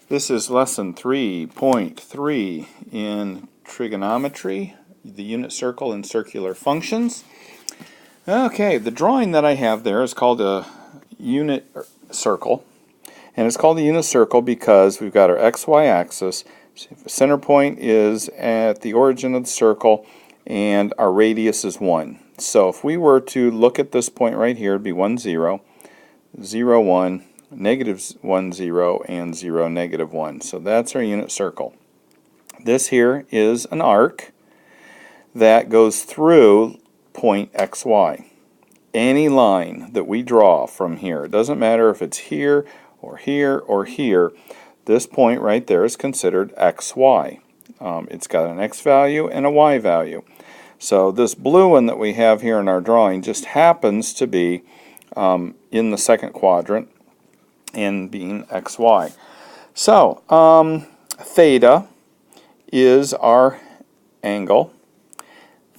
This is lesson 3.3 in trigonometry, the unit circle and circular functions. Okay, the drawing that I have there is called a unit circle. And it's called a unit circle because we've got our XY axis. The center point is at the origin of the circle and our radius is 1. So if we were to look at this point right here, it would be 1, 0, 0, 1, negative 1, 0, and 0, negative 1. So that's our unit circle. This here is an arc that goes through point XY. Any line that we draw from here, it doesn't matter if it's here or here or here, this point right there is considered XY. It's got an X value and a Y value. So this blue one that we have here in our drawing just happens to be in the second quadrant and being XY. So theta is our angle.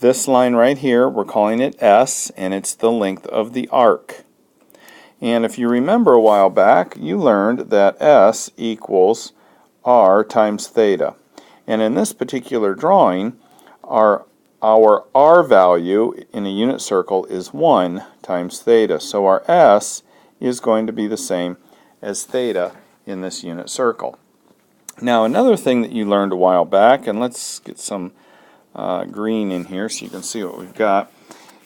This line right here, we're calling it S, and it's the length of the arc. And if you remember a while back, you learned that S equals R times theta. And in this particular drawing, our R value in a unit circle is 1 times theta. So our S is going to be the same as theta in this unit circle. Now another thing that you learned a while back, and let's get some green in here so you can see what we've got.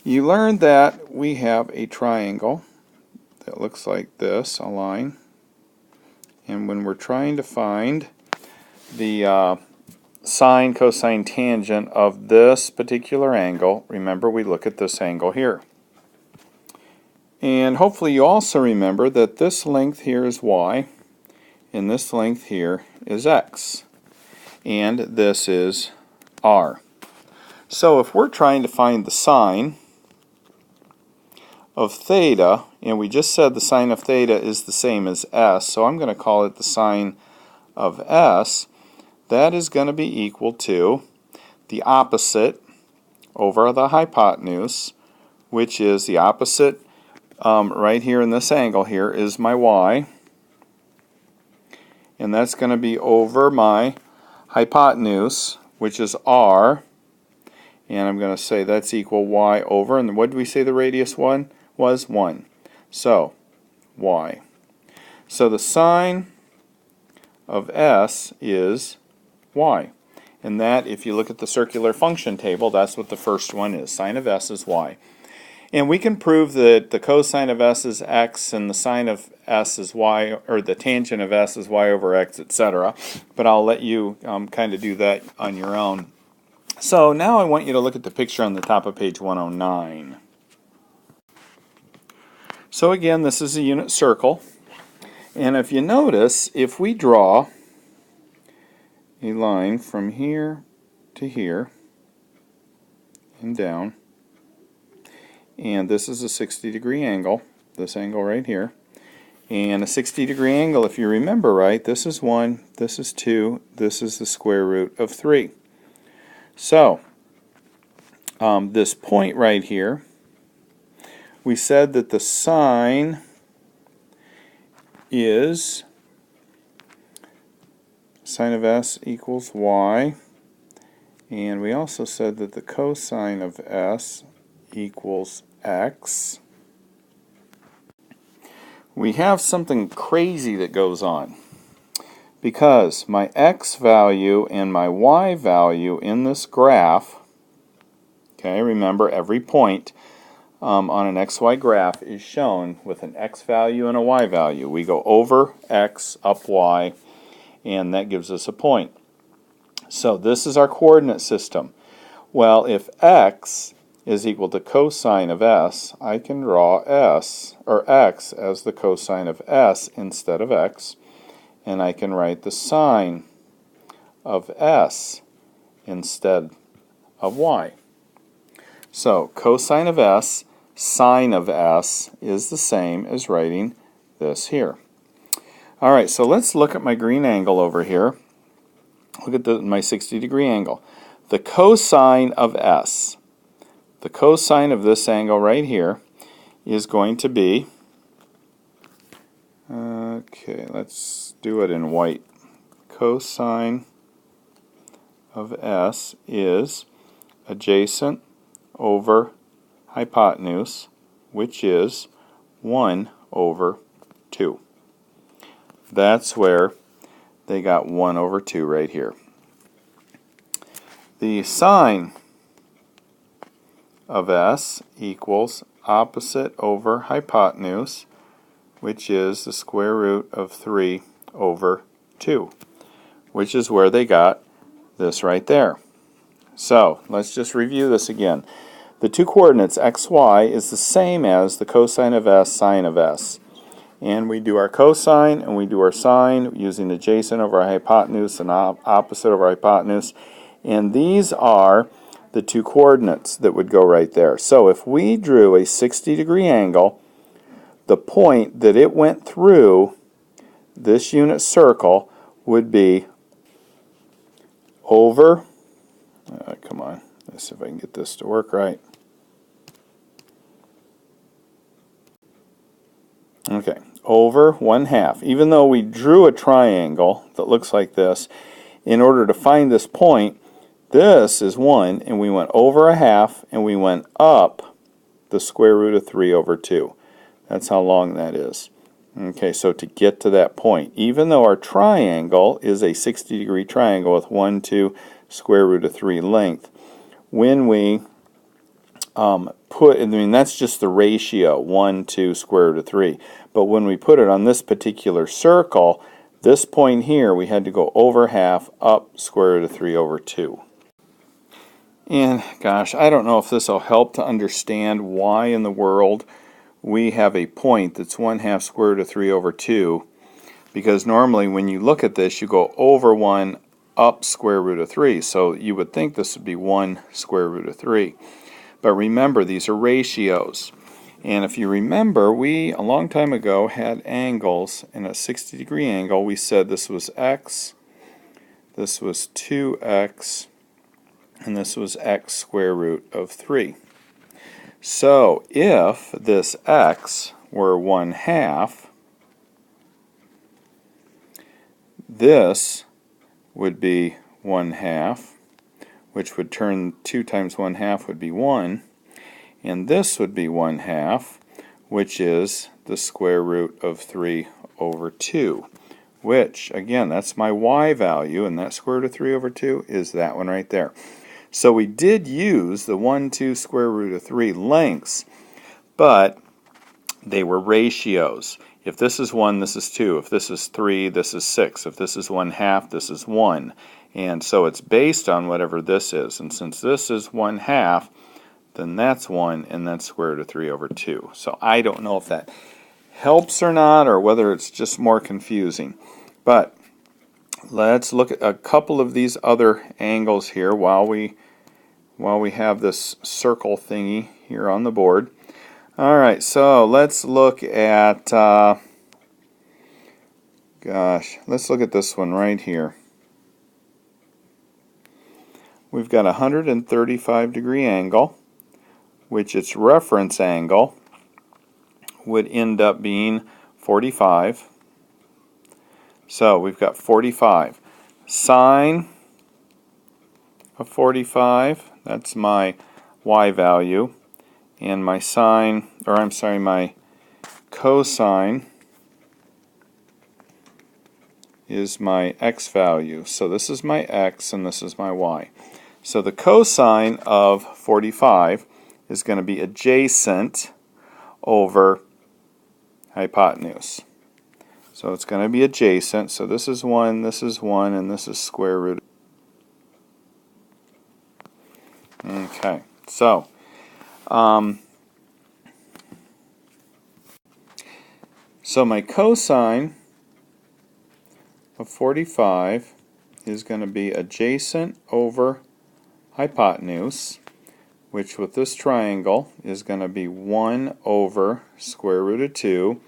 You learned that we have a triangle that looks like this, a line. And when we're trying to find the sine, cosine, tangent of this particular angle, remember we look at this angle here. And hopefully you also remember that this length here is y, and this length here is x, and this is r. So if we're trying to find the sine of theta, and we just said the sine of theta is the same as s, so I'm going to call it the sine of s, that is going to be equal to the opposite over the hypotenuse, which is the opposite right here in this angle here is my y, and that's going to be over my hypotenuse, which is r, and I'm going to say that's equal y over, and what did we say the radius was? 1. So y. So the sine of s is y. And that, if you look at the circular function table, that's what the first one is. Sine of s is y. And we can prove that the cosine of s is x and the sine of s is y, or the tangent of s is y over x, etc. But I'll let you kind of do that on your own. So now I want you to look at the picture on the top of page 109. So again, this is a unit circle. And if you notice, if we draw a line from here to here and down, and this is a 60-degree angle, this angle right here, and a 60-degree angle, if you remember right, this is 1, this is 2, this is the square root of 3. So this point right here, we said that the sine is sine of s equals y, and we also said that the cosine of s equals x. We have something crazy that goes on because my x value and my y value in this graph, okay, remember every point on an xy graph is shown with an x value and a y value. We go over x, up y, and that gives us a point. So this is our coordinate system. Well, if x is equal to cosine of s, I can draw s, or x, as the cosine of s instead of x, and I can write the sine of s instead of y. So cosine of s, sine of s is the same as writing this here. Alright, so let's look at my green angle over here. Look at my 60-degree angle. The cosine of s, the cosine of this angle right here, is going to be, okay, let's do it in white cosine of S is adjacent over hypotenuse, which is 1 over 2. That's where they got 1 over 2 right here. The sine of S equals opposite over hypotenuse, which is the square root of 3 over 2, which is where they got this right there. So let's just review this again. The two coordinates xy is the same as the cosine of S, sine of S. And we do our cosine and we do our sine using adjacent over hypotenuse and opposite over hypotenuse. And these are the two coordinates that would go right there. So if we drew a 60-degree angle, the point that it went through this unit circle would be over, come on, let's see if I can get this to work right. Okay, over 1/2. Even though we drew a triangle that looks like this, in order to find this point, this is 1, and we went over 1/2, and we went up the square root of 3 over 2. That's how long that is. Okay, so to get to that point, even though our triangle is a 60-degree triangle with 1, 2, square root of 3 length, when we that's just the ratio, 1, 2, square root of 3. But when we put it on this particular circle, this point here, we had to go over 1/2, up square root of 3 over 2. And gosh, I don't know if this will help to understand why in the world we have a point that's 1/2 square root of 3 over 2, because normally when you look at this, you go over 1, up square root of 3. So you would think this would be 1 square root of 3. But remember, these are ratios. And if you remember, we, a long time ago, had angles. In a 60-degree angle, we said this was x, this was 2x, and this was x square root of 3. So if this x were 1/2, this would be 1/2, which would turn 2 times 1/2 would be 1, and this would be 1/2, which is the square root of 3 over 2, which, again, that's my y value, and that square root of 3 over 2 is that one right there. So we did use the 1, 2, square root of 3 lengths, but they were ratios. If this is 1, this is 2. If this is 3, this is 6. If this is 1/2, this is 1. And so it's based on whatever this is. And since this is 1/2, then that's 1, and that's square root of 3 over 2. So I don't know if that helps or not, or whether it's just more confusing. But let's look at a couple of these other angles here while we have this circle thingy here on the board. Alright, so let's look at, let's look at this one right here. We've got a 135-degree angle, which its reference angle would end up being 45. So we've got 45. Sine of 45, that's my y value, and my sine, or I'm sorry, my cosine is my x value. So this is my x and this is my y. So the cosine of 45 is going to be adjacent over hypotenuse. So it's going to be adjacent. So this is 1, and this is square root. Okay, so my cosine of 45 is going to be adjacent over hypotenuse, which with this triangle is going to be 1 over square root of 2,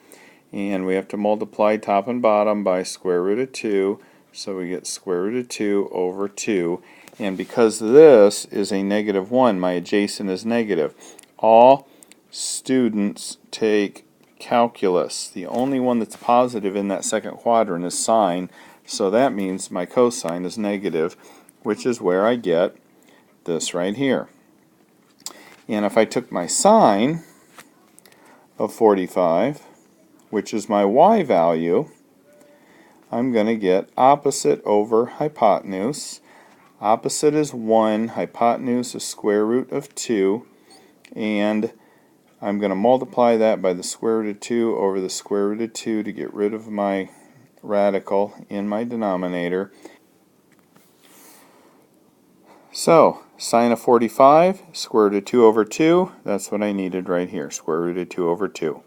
and we have to multiply top and bottom by square root of 2, so we get square root of 2 over 2, and because this is a -1, my adjacent is negative. All students take calculus. The only one that's positive in that second quadrant is sine, so that means my cosine is negative, which is where I get this right here. And if I took my sine of 45, which is my y value, I'm going to get opposite over hypotenuse. Opposite is 1, hypotenuse is square root of 2, and I'm going to multiply that by the square root of 2 over the square root of 2 to get rid of my radical in my denominator. So, sine of 45, square root of 2 over 2, that's what I needed right here, square root of 2 over 2.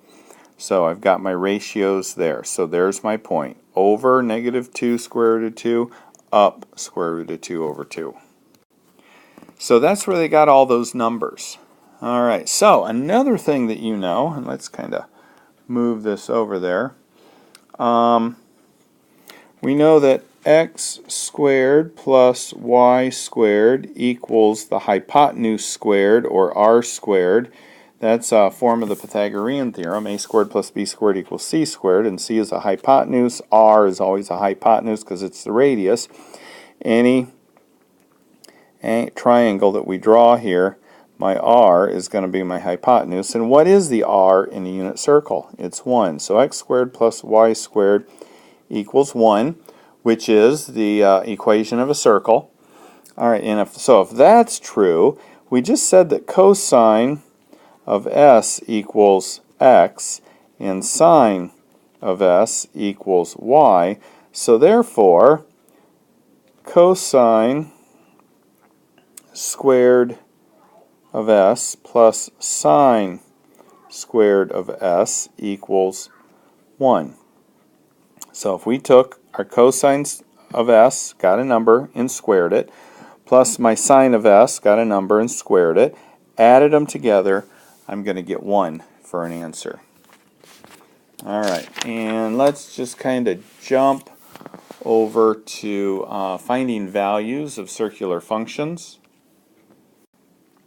So I've got my ratios there. So there's my point. Over negative 2 square root of 2, up square root of 2 over 2. So that's where they got all those numbers. Alright, so another thing that you know, and let's kind of move this over there. We know that x squared plus y squared equals the hypotenuse squared, or r squared. That's a form of the Pythagorean theorem. A squared plus b squared equals c squared, and c is a hypotenuse. R is always a hypotenuse because it's the radius. Any triangle that we draw here, my r is going to be my hypotenuse. And what is the r in a unit circle? It's 1. So x squared plus y squared equals 1, which is the equation of a circle. Alright, and if that's true, we just said that cosine of s equals x and sine of s equals y. So therefore, cosine squared of s plus sine squared of s equals 1. So if we took our cosine of s, got a number, and squared it, plus my sine of s, got a number, and squared it, added them together, I'm going to get 1 for an answer. Alright, and let's just kind of jump over to finding values of circular functions.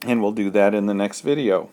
And we'll do that in the next video.